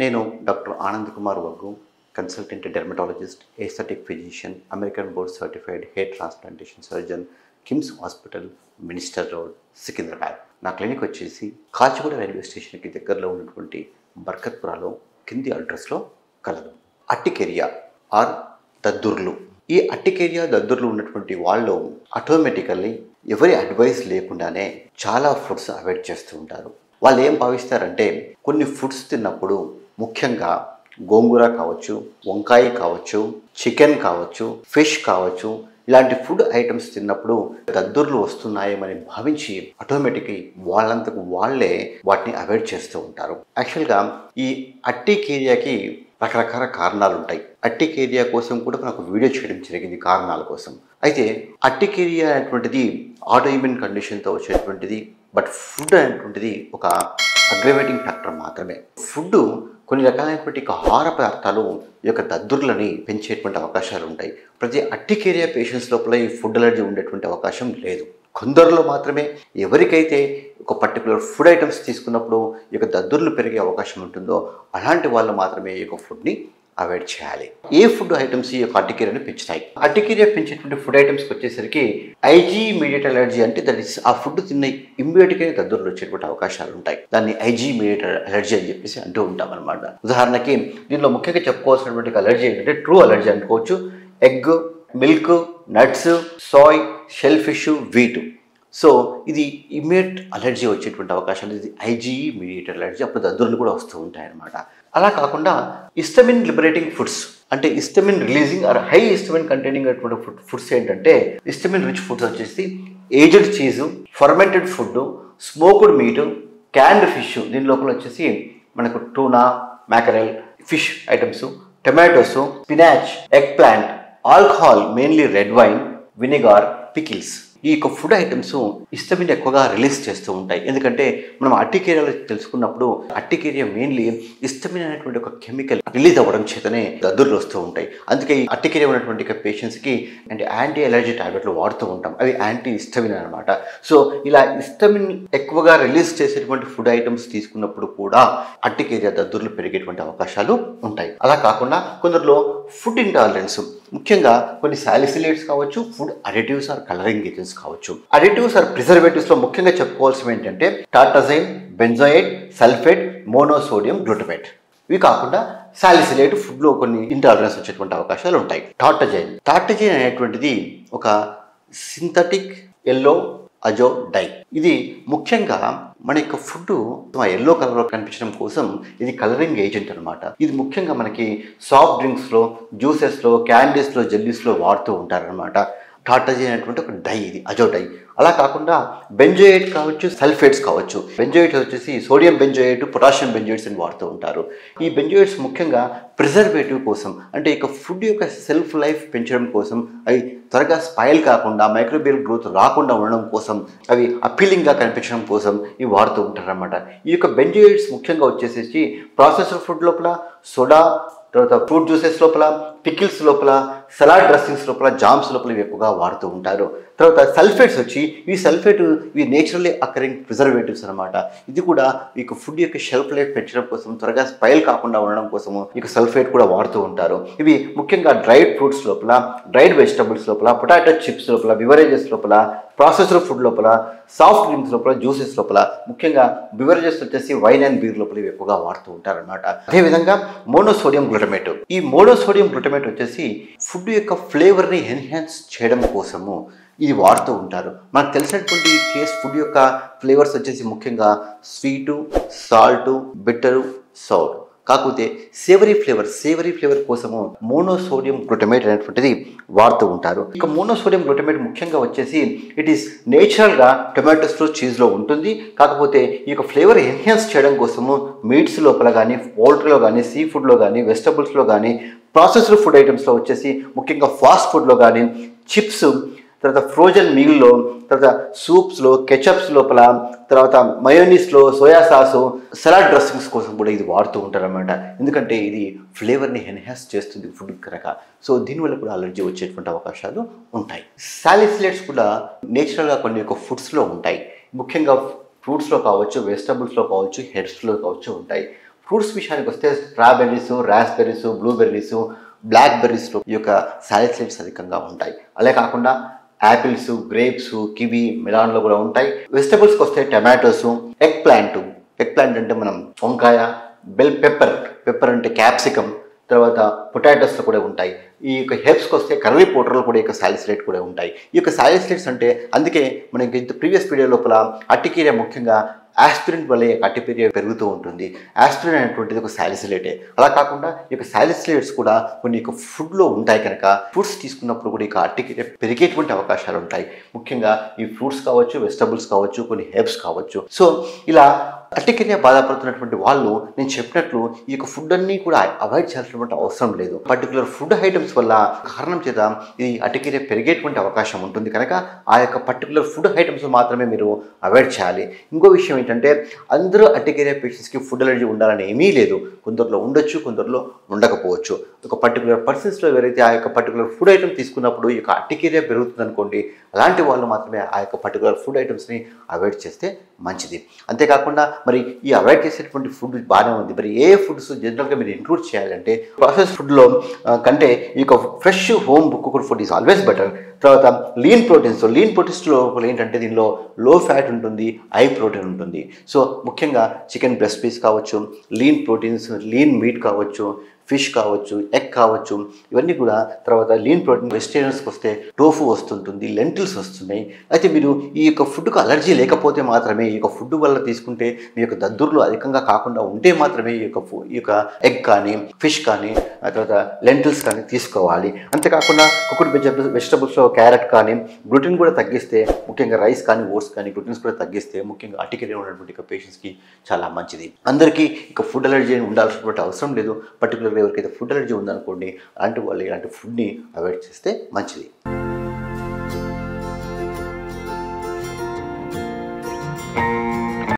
నేను doctor Anand Kumar Vaggu, consultant dermatologist, aesthetic physician, American board certified hair transplantation surgeon, KIMS hospital, minister road, Secunderabad. నా clinic వచ్చేసి Kachiguda railway స్టేషన్కి దగ్గరలో ఉన్నటువంటి బర్కత్పురాలో కింది అడ్రస్లో కలదు. అట్టికేరియా ఆర్ దద్దుర్లు. ఈ అట్టికేరియా దద్దుర్లు ఉన్నటువంటి వాళ్ళు ఆటోమేటికల్లీ ఎవరి అడ్వైస్ లేకుండానే చాలా ఫుడ్స్ అవాయిడ్ చేస్తూ ఉంటారు. వాళ్ళు ఏం భావిస్తారంటే కొన్ని ఫుడ్స్ తిన్నప్పుడు, ముఖ్యంగా గోంగూర కావచ్చు, వంకాయ కావచ్చు, చికెన్ కావచ్చు, ఫిష్ కావచ్చు, ఇలాంటి ఫుడ్ ఐటమ్స్ తిన్నప్పుడు దద్దుర్లు వస్తున్నాయేమని భావించి ఆటోమేటిక్గా వాళ్ళంతకు వాళ్ళే వాటిని అవాయిడ్ చేస్తూ ఉంటారు. యాక్చువల్గా ఈ అట్టికేరియాకి రకరకాల కారణాలు ఉంటాయి. అట్టికేరియా కోసం కూడా మనకు వీడియో చేయడం జరిగింది, కారణాల కోసం. అయితే అట్టికేరియా అనేటువంటిది ఆటోఇమ్యూన్ కండిషన్తో వచ్చేటువంటిది. బట్ ఫుడ్ అనేటువంటిది ఒక అగ్రవేటింగ్ ఫ్యాక్టర్ మాత్రమే. ఫుడ్ కొన్ని రకాలైనటువంటి ఆహార పదార్థాలు ఈ యొక్క దద్దుర్లని పెంచేటువంటి అవకాశాలు ఉంటాయి. ప్రతి అట్టికేరియా పేషెంట్స్ లోపల ఈ ఫుడ్ అలర్జీ ఉండేటువంటి అవకాశం లేదు. కొందరిలో మాత్రమే ఎవరికైతే ఒక పర్టికులర్ ఫుడ్ ఐటమ్స్ తీసుకున్నప్పుడు ఈ యొక్క దద్దుర్లు పెరిగే అవకాశం ఉంటుందో అలాంటి వాళ్ళు మాత్రమే ఈ యొక్క ఫుడ్ని అవాయిడ్ చేయాలి. ఏ ఫుడ్ ఐటమ్స్ ఈ యొక్క అట్టికేరియాని పెంచుతాయి? అట్టికేరియా పెంచేటువంటి ఫుడ్ ఐటమ్స్కి వచ్చేసరికి ఐజీ మీడియేట్ అలర్జీ అంటే దట్ ఈస్ ఆ ఫుడ్ తిన్న ఇమ్మీడియట్గా దద్దుర్లు వచ్చేటువంటి అవకాశాలు ఉంటాయి. దాన్ని ఐజీ మీడియేట్ అలర్జీ అని చెప్పేసి అంటూ ఉంటాం అనమాట. ఉదాహరణకి దీనిలో ముఖ్యంగా చెప్పుకోవాల్సినటువంటి అలర్జీ ఏంటంటే ట్రూ అలర్జీ అనుకోవచ్చు. Egg, milk, nuts, soy, shell fish, wheat. So ఇది ఇమ్మీడియట్ అలర్జీ వచ్చేటువంటి అవకాశాలు. ఇది ఐజీఈ మీడియేటెడ్ అలర్జీ. అప్పుడు దద్దుర్లు కూడా వస్తూ ఉంటాయి అన్నమాట. అలా కాకుండా హిస్టమిన్ లిబరేటింగ్ ఫుడ్స్ అంటే histamine releasing or high histamine containing అటువంటి ఫుడ్స్ ఏంటంటే హిస్టమిన్ రిచ్ ఫుడ్స్ వచ్చేసి aged cheese, fermented food, smoked meat, canned fish. దీని లోపల వచ్చేసి మనకు tuna, mackerel, fish items, tomatoes, spinach, egg plant, alcohol mainly red wine, vinegar, pickles. ఈ యొక్క food items histamine ఎక్కువగా రిలీజ్ చేస్తూ ఉంటాయి. ఎందుకంటే మనం అట్టికేరియాలో తెలుసుకున్నప్పుడు అట్టికేరియా మెయిన్లీ హిస్టమిన్ అనేటువంటి ఒక కెమికల్ రిలీజ్ అవ్వడం చేతనే దద్దుర్లు వస్తూ ఉంటాయి. అందుకే ఈ అట్టికేరియా ఉన్నటువంటి పేషెంట్స్కి అంటే యాంటీ అలర్జీ టాబ్లెట్లు వాడుతూ ఉంటాం. అవి యాంటీ హిస్టమిన్ అనమాట. సో ఇలా హిస్టమిన్ ఎక్కువగా రిలీజ్ చేసేటువంటి ఫుడ్ ఐటమ్స్ తీసుకున్నప్పుడు కూడా అట్టికేరియా దద్దుర్లు పెరిగేటువంటి అవకాశాలు ఉంటాయి. అలా కాకుండా కొందరిలో ఫుడ్ ఇంటాలరెన్స్, ముఖ్యంగా కొన్ని సాలిసిలేట్స్ కావచ్చు, food additives or colouring agents కావచ్చు. అడిటివ్స్ ఆర్ ప్రిజర్వేటివ్స్ లో ముఖ్యంగా చెప్పుకోవాల్సినవి ఏంటంటే tartrazine, benzoate, sulphate, monosodium glutamate. ఇవి కాకుండా సాలిసిలేట్ ఫుడ్ లో కొన్ని ఇంటాలరెన్స్ వచ్చేటువంటి అవకాశాలు ఉంటాయి. టార్టజైన్ అనేటువంటిది ఒక సింథటిక్ ఎల్లో అజో డై. ఇది ముఖ్యంగా మన యొక్క ఫుడ్ ఎల్లో కలర్లో కనిపించడం కోసం ఇది కలరింగ్ ఏజెంట్ అనమాట. ఇది ముఖ్యంగా మనకి సాఫ్ట్ డ్రింక్స్లో, జ్యూసెస్లో, క్యాండీస్లో, జెల్లీస్లో వాడుతూ ఉంటారనమాట. టార్టజైన్ అనేటువంటి ఒక డై, ఇది అజో డై. అలా కాకుండా బెంజోయేట్ కావచ్చు, సల్ఫేట్స్ కావచ్చు. బెంజోయేట్ వచ్చేసి సోడియం బెంజోయేట్, పొటాషియం బెంజోయేట్స్ అని వాడుతూ ఉంటారు. ఈ బెంజోయేట్స్ ముఖ్యంగా ప్రిజర్వేటివ్ కోసం, అంటే ఇక ఫుడ్ యొక్క సెల్ఫ్ లైఫ్ పెంచడం కోసం, అవి త్వరగా స్పైల్ కాకుండా, మైక్రోబియల్ గ్రోత్ రాకుండా ఉండడం కోసం, అవి అపీలింగ్గా కనిపించడం కోసం ఇవి వాడుతూ ఉంటారన్నమాట. ఈ యొక్క బెంజోయేట్స్ ముఖ్యంగా వచ్చేసేసి ప్రాసెస్డ్ ఫుడ్ లోపల, సోడా, తర్వాత ఫ్రూట్ జ్యూసెస్ లోపల, పికిల్స్ లోపల, సలాడ్ డ్రెస్సింగ్స్ లోపల, జామ్స్ లోపల ఇవి ఎక్కువగా వాడుతూ ఉంటారు. తర్వాత సల్ఫేట్స్ వచ్చి ఇవి నేచురల్లీ అకరింగ్ ప్రిజర్వేటివ్స్ అనమాట. ఇది కూడా ఈ ఫుడ్ యొక్క షెల్ఫ్ లైఫ్ పెంచడం కోసం, త్వరగా స్పైల్ కాకుండా ఉండడం కోసము ఈ సల్ఫేట్ కూడా వాడుతూ ఉంటారు. ఇవి ముఖ్యంగా డ్రైడ్ ఫ్రూట్స్ లోపల, డ్రైడ్ వెజిటబుల్స్ లోపల, పొటాటో చిప్స్ లోపల, బివరేజెస్ లోపల, ప్రాసెస్డ్ ఫుడ్ లోపల, సాఫ్ట్ డ్రింక్స్ లోపల, జ్యూసెస్ లోపల, ముఖ్యంగా బివరేజెస్ వచ్చేసి వైన్ అండ్ బీర్ లోపల ఇవి ఎక్కువగా వాడుతూ ఉంటారనమాట. అదేవిధంగా మోనోసోడియం గ్లూటమేట్. ఈ మోనోసోడియం గ్లూటమేట్ వచ్చేసి ఫుడ్ యొక్క ఫ్లేవర్ని ఎన్హాన్స్ చేయడం కోసము ఇది వాడుతూ ఉంటారు. మనకు తెలిసినటువంటి టేస్ట్ ఫుడ్ యొక్క ఫ్లేవర్స్ వచ్చేసి ముఖ్యంగా స్వీటు, సాల్టు, బిట్టరు, సౌర్. కాకపోతే సేవరీ ఫ్లేవర్ కోసము మోనోసోడియం గ్లూటమేట్ అనేటువంటిది వాడుతూ ఉంటారు. ఇక మోనోసోడియం గ్లూటమేట్ ముఖ్యంగా వచ్చేసి ఇట్ ఈస్ నేచురల్గా టొమాటోస్లో, చీజ్లో ఉంటుంది. కాకపోతే ఈ యొక్క ఫ్లేవర్ ఎన్హాన్స్ చేయడం కోసము మీట్స్ లోపల కానీ, పౌల్ట్రీలో కానీ, సీ ఫుడ్లో కానీ, వెజిటబుల్స్లో కానీ, ప్రాసెస్డ్ ఫుడ్ ఐటమ్స్లో వచ్చేసి ముఖ్యంగా ఫాస్ట్ ఫుడ్లో కానీ, చిప్స్, తర్వాత ఫ్రోజన్ మీల్లో, తర్వాత సూప్స్లో, కెచప్స్ లోపల, తర్వాత మయోనీస్లో, సోయా సాసు, సలాడ్ డ్రెస్సింగ్స్ కోసం కూడా ఇది వాడుతూ ఉంటారన్నమాట. ఎందుకంటే ఇది ఫ్లేవర్ని ఎన్హాన్స్ చేస్తుంది ఫుడ్ కనుక. సో దీనివల్ల కూడా అలర్జీ వచ్చేటువంటి అవకాశాలు ఉంటాయి. సాలిసిలేట్స్ కూడా నేచురల్గా కొన్ని యొక్క ఫుడ్స్లో ఉంటాయి. ముఖ్యంగా ఫ్రూట్స్లో కావచ్చు, వెజిటబుల్స్లో కావచ్చు, హెర్బ్స్లో కావచ్చు ఉంటాయి. ఫ్రూట్స్ విషయానికి వస్తే స్ట్రాబెర్రీస్, రాస్బెర్రీస్, బ్లూబెర్రీస్, బ్లాక్ బెర్రీస్లో ఈ యొక్క సాలిసైలేట్స్ అధికంగా ఉంటాయి. అలా కాకుండా యాపిల్స్, గ్రేప్స్, కివి, మెలాన్లో కూడా ఉంటాయి. వెజిటబుల్స్కి వస్తే టమాటోస్, ఎగ్ ప్లాంట్ అంటే మనం వంకాయ, బెల్ పెప్పర్ అంటే క్యాప్సికమ్, తర్వాత పొటాటోస్లో కూడా ఉంటాయి. ఈ యొక్క హెర్బ్స్కి వస్తే కర్రీ పౌడర్లో కూడా ఈ యొక్క సాలిసైలేట్ కూడా ఉంటాయి. ఈ యొక్క సాలిసైలేట్స్ అంటే అందుకే మనకి ఇంత ప్రీవియస్ వీడియో లోపల అర్టికేరియా ముఖ్యంగా ఆస్పిరిన్ వల్ల ఈ యొక్క అర్టికేరియా పెరుగుతూ ఉంటుంది. ఆస్పిరిన్ అనేటువంటిది ఒక సాలిసైలేటే. అలా కాకుండా ఈ యొక్క సాలిసైలేట్స్ కూడా కొన్ని యొక్క ఫుడ్లో ఉంటాయి కనుక ఫ్రూట్స్ తీసుకున్నప్పుడు కూడా ఈ యొక్క అర్టికేరియా పెరిగేటువంటి అవకాశాలు ఉంటాయి. ముఖ్యంగా ఈ ఫ్రూట్స్ కావచ్చు, వెజిటబుల్స్ కావచ్చు, కొన్ని హెర్బ్స్ కావచ్చు. సో ఇలా అర్టికేరియా బాధపడుతున్నటువంటి వాళ్ళు నేను చెప్పినట్లు ఈ యొక్క ఫుడ్ అన్నీ కూడా అవాయిడ్ చేయాల్సినటువంటి అవసరం లేదు. పర్టికులర్ ఫుడ్ ఐటమ్స్ వల్ల కారణం చేత ఇది అర్టికేరియా పెరిగేటువంటి అవకాశం ఉంటుంది కనుక ఆ యొక్క పర్టికులర్ ఫుడ్ ఐటమ్స్ మాత్రమే మీరు అవాయిడ్ చేయాలి. ఇంకో విషయం ఏంటంటే అందరూ అర్టికేరియా పేషెంట్స్కి ఫుడ్ అలర్జీ ఉండాలని ఏమీ లేదు. కొందరిలో ఉండొచ్చు, కొందరిలో ఉండకపోవచ్చు. ఒక పర్టికులర్ పర్సన్స్లో ఎవరైతే ఆ యొక్క పర్టికులర్ ఫుడ్ ఐటమ్ తీసుకున్నప్పుడు ఈ యొక్క అర్టికేరియా పెరుగుతుంది అనుకోండి, అలాంటి వాళ్ళు మాత్రమే ఆ యొక్క పర్టికులర్ ఫుడ్ ఐటమ్స్ని అవాయిడ్ చేస్తే మంచిది. అంతేకాకుండా మరి ఈ అవాయిడ్ చేసేటువంటి ఫుడ్ బాగానే ఉంది. మరి ఏ ఫుడ్స్ జనరల్గా మీరు ఇంక్లూడ్ చేయాలంటే ప్రాసెస్ ఫుడ్లో కంటే ఈ యొక్క fresh home cooked food is always better. తర్వాత లీన్ ప్రోటీన్స్లో ఏంటంటే దీనిలో లో ఫ్యాట్ ఉంటుంది, హై ప్రోటీన్ ఉంటుంది. సో ముఖ్యంగా చికెన్ బ్రెస్ట్ పీస్ కావచ్చు, లీన్ ప్రోటీన్స్, లీన్ మీట్ కావచ్చు, ఫిష్ కావచ్చు, ఎగ్ కావచ్చు, ఇవన్నీ కూడా. తర్వాత లీన్ ప్రోటీన్ వెజిటేరియన్స్కి వస్తే టోఫు వస్తుంటుంది, లెంటిల్స్ వస్తున్నాయి. అయితే మీరు ఈ యొక్క ఫుడ్కు అలర్జీ లేకపోతే మాత్రమే ఈ యొక్క ఫుడ్ వల్ల తీసుకుంటే మీ యొక్క దద్దుర్లు అధికంగా కాకుండా ఉంటే మాత్రమే ఈ యొక్క ఎగ్ కానీ, ఫిష్ కానీ, తర్వాత లెంటిల్స్ కానీ తీసుకోవాలి. అంతేకాకుండా కుక్డ్ వెజిటబుల్స్లో క్యారెట్ కానీ గ్లూటెన్ కూడా తగ్గిస్తే, ముఖ్యంగా రైస్ కానీ, ఓట్స్ కానీ గ్లూటెన్స్ కూడా తగ్గిస్తే ముఖ్యంగా అర్టికేరియా ఉన్నటువంటి పేషెంట్స్కి చాలా మంచిది. అందరికీ ఇక ఫుడ్ అలర్జీ ఉండాల్సినటువంటి అవసరం లేదు. పర్టికులర్గా ఎవరికైతే ఫుడ్ అలర్జీ ఉందనుకోండి, అలాంటి వాళ్ళు ఇలాంటి ఫుడ్ని అవాయిడ్ చేస్తే మంచిది.